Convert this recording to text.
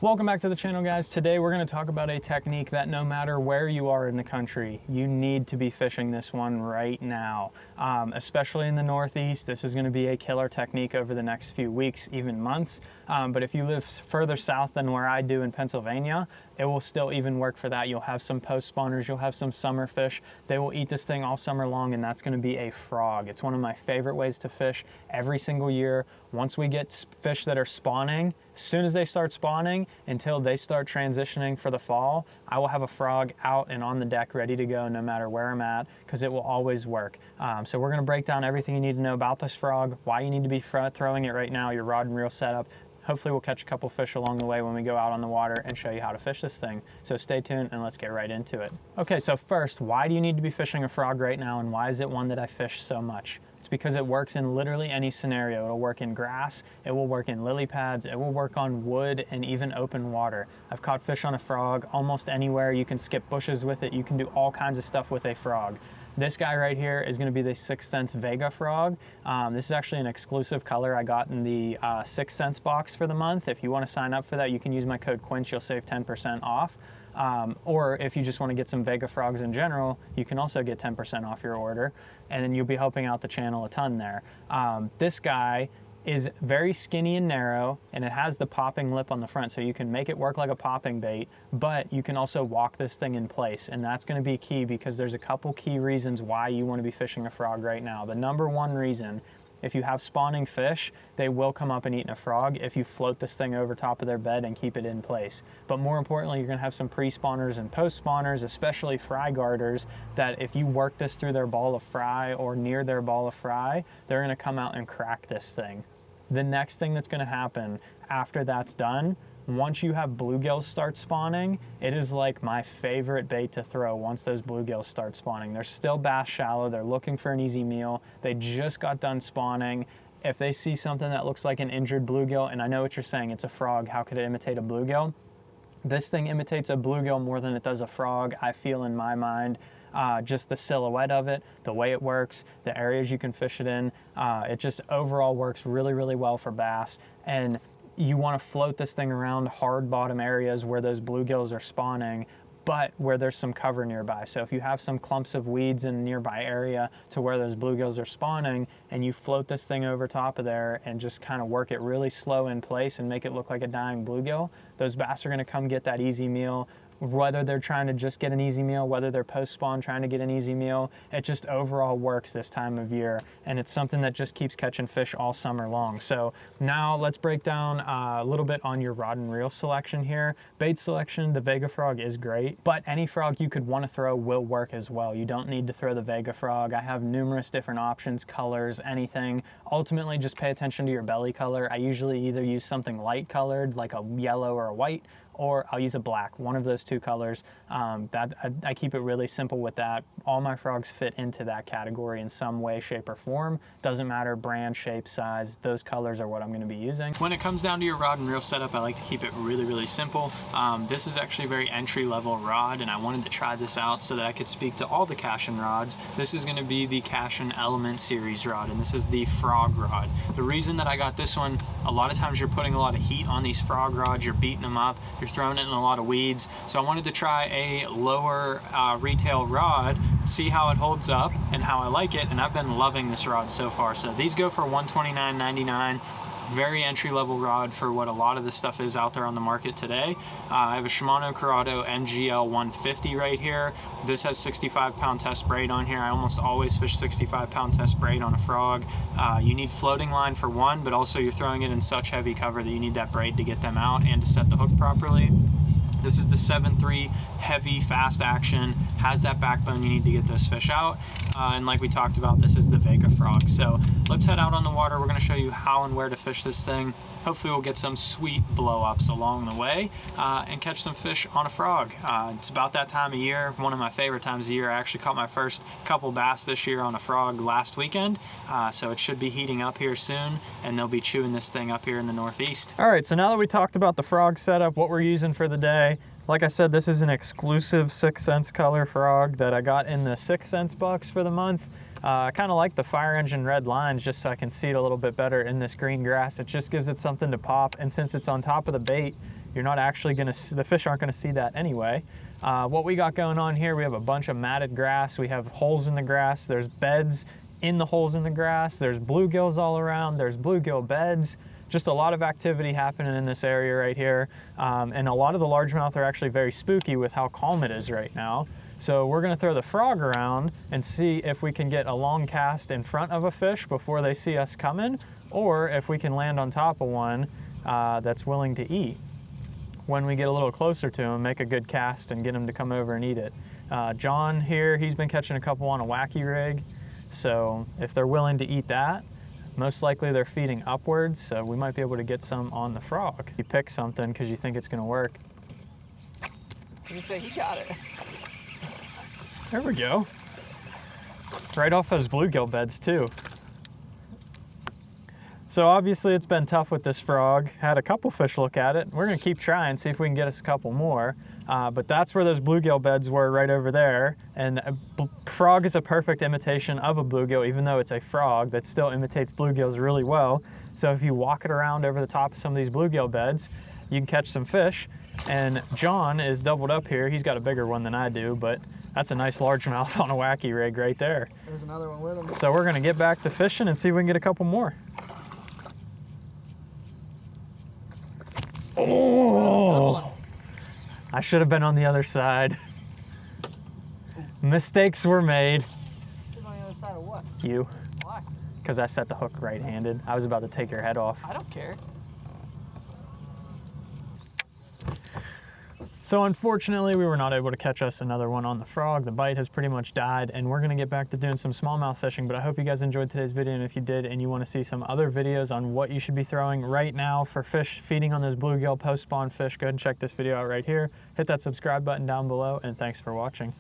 Welcome back to the channel, guys. Today we're going to talk about a technique that no matter where you are in the country, you need to be fishing this one right now. Especially in the Northeast, this is going to be a killer technique over the next few weeks, even months. But if you live further south than where I do in Pennsylvania, it will still even work for that. You'll have some post spawners, you'll have some summer fish. They will eat this thing all summer long, and that's going to be a frog. It's one of my favorite ways to fish every single year. Once we get fish that are spawning, as soon as they start spawning until they start transitioning for the fall, I will have a frog out and on the deck ready to go no matter where I'm at, because it will always work. So we're going to break down everything you need to know about this frog, why you need to be throwing it right now, your rod and reel setup. Hopefully we'll catch a couple fish along the way when we go out on the water and show you how to fish this thing. So stay tuned and let's get right into it. Okay, so first, why do you need to be fishing a frog right now, and why is it one that I fish so much? It's because it works in literally any scenario. It'll work in grass, it will work in lily pads, it will work on wood and even open water. I've caught fish on a frog almost anywhere. You can skip bushes with it. You can do all kinds of stuff with a frog. This guy right here is going to be the 6th Sense Vega frog. This is actually an exclusive color I got in the 6th Sense box for the month. If you want to sign up for that, you can use my code Quince. You'll save 10% off. Or if you just want to get some Vega frogs in general, you can also get 10% off your order, and then you'll be helping out the channel a ton there. This guy is very skinny and narrow, and it has the popping lip on the front, so you can make it work like a popping bait, but you can also walk this thing in place, and that's going to be key because there's a couple key reasons why you want to be fishing a frog right now. The number one reason, if you have spawning fish, they will come up and eat a frog if you float this thing over top of their bed and keep it in place. But more importantly, you're gonna have some pre-spawners and post-spawners, especially fry garters, that if you work this through their ball of fry or near their ball of fry, they're gonna come out and crack this thing. The next thing that's gonna happen after that's done, once you have bluegills start spawning, it is like my favorite bait to throw once those bluegills start spawning. They're still bass shallow, they're looking for an easy meal, they just got done spawning. If they see something that looks like an injured bluegill, and I know what you're saying, it's a frog, how could it imitate a bluegill? This thing imitates a bluegill more than it does a frog, I feel, in my mind. Just the silhouette of it, the way it works, the areas you can fish it in, it just overall works really, really well for bass. And you want to float this thing around hard bottom areas where those bluegills are spawning, but where there's some cover nearby. So if you have some clumps of weeds in a nearby area to where those bluegills are spawning, and you float this thing over top of there and just kind of work it really slow in place and make it look like a dying bluegill, those bass are going to come get that easy meal. Whether they're trying to just get an easy meal, whether they're post-spawn trying to get an easy meal, it just overall works this time of year, and it's something that just keeps catching fish all summer long. So now let's break down a little bit on your rod and reel selection here. Bait selection, the Vega frog is great, but any frog you could want to throw will work as well. You don't need to throw the Vega frog. I have numerous different options, colors, anything. Ultimately, just pay attention to your belly color. I usually either use something light colored, like a yellow or a white, or I'll use a black, one of those two colors. I keep it really simple with that. All my frogs fit into that category in some way, shape, or form. Doesn't matter brand, shape, size, those colors are what I'm gonna be using. When it comes down to your rod and reel setup, I like to keep it really, really simple. This is actually a very entry-level rod, and I wanted to try this out so that I could speak to all the Cashin rods. This is gonna be the Cashin Element Series rod, and this is the frog rod. The reason that I got this one, a lot of times you're putting a lot of heat on these frog rods, you're beating them up, you're throwing it in a lot of weeds. So I wanted to try a lower retail rod, see how it holds up and how I like it, and I've been loving this rod so far. So these go for $129.99. Very entry-level rod for what a lot of this stuff is out there on the market today. I have a Shimano Curado MGL 150 right here. This has 65-pound test braid on here. I almost always fish 65-pound test braid on a frog. You need floating line for one, but also you're throwing it in such heavy cover that you need that braid to get them out and to set the hook properly. This is the 7.3 heavy, fast action, has that backbone you need to get those fish out. And like we talked about, this is the Vega frog. So let's head out on the water. We're gonna show you how and where to fish this thing. Hopefully we'll get some sweet blow-ups along the way and catch some fish on a frog. It's about that time of year, one of my favorite times of year. I actually caught my first couple bass this year on a frog last weekend. So it should be heating up here soon, and they'll be chewing this thing up here in the Northeast. All right, so now that we talked about the frog setup, what we're using for the day, like I said, this is an exclusive 6th Sense color frog that I got in the 6th Sense box for the month. I kind of like the fire engine red lines just so I can see it a little bit better in this green grass. It just gives it something to pop, and since it's on top of the bait, you're not actually gonna, the fish aren't gonna see that anyway. What we got going on here, we have a bunch of matted grass. We have holes in the grass. There's beds in the holes in the grass. There's bluegills all around. There's bluegill beds. Just a lot of activity happening in this area right here. And a lot of the largemouth are actually very spooky with how calm it is right now. So we're gonna throw the frog around and see if we can get a long cast in front of a fish before they see us coming, or if we can land on top of one that's willing to eat. When we get a little closer to them, make a good cast and get them to come over and eat it. John here, he's been catching a couple on a wacky rig. So if they're willing to eat that, most likely they're feeding upwards, so we might be able to get some on the frog. You pick something because you think it's gonna work. You say he got it. There we go. Right off those bluegill beds too. So obviously it's been tough with this frog. Had a couple fish look at it. We're gonna keep trying, see if we can get us a couple more. But that's where those bluegill beds were, right over there. And a frog is a perfect imitation of a bluegill, even though it's a frog that still imitates bluegills really well. So if you walk it around over the top of some of these bluegill beds, you can catch some fish. And John is doubled up here. He's got a bigger one than I do, but that's a nice largemouth on a wacky rig right there. There's another one with him. So we're gonna get back to fishing and see if we can get a couple more. Oh, I should have been on the other side. Mistakes were made. On the other side of what? You. Why? Because I set the hook right-handed. I was about to take your head off. I don't care. So unfortunately, we were not able to catch us another one on the frog. The bite has pretty much died, and we're gonna get back to doing some smallmouth fishing, but I hope you guys enjoyed today's video, and if you did and you wanna see some other videos on what you should be throwing right now for fish feeding on those bluegill post-spawn fish, go ahead and check this video out right here. Hit that subscribe button down below, and thanks for watching.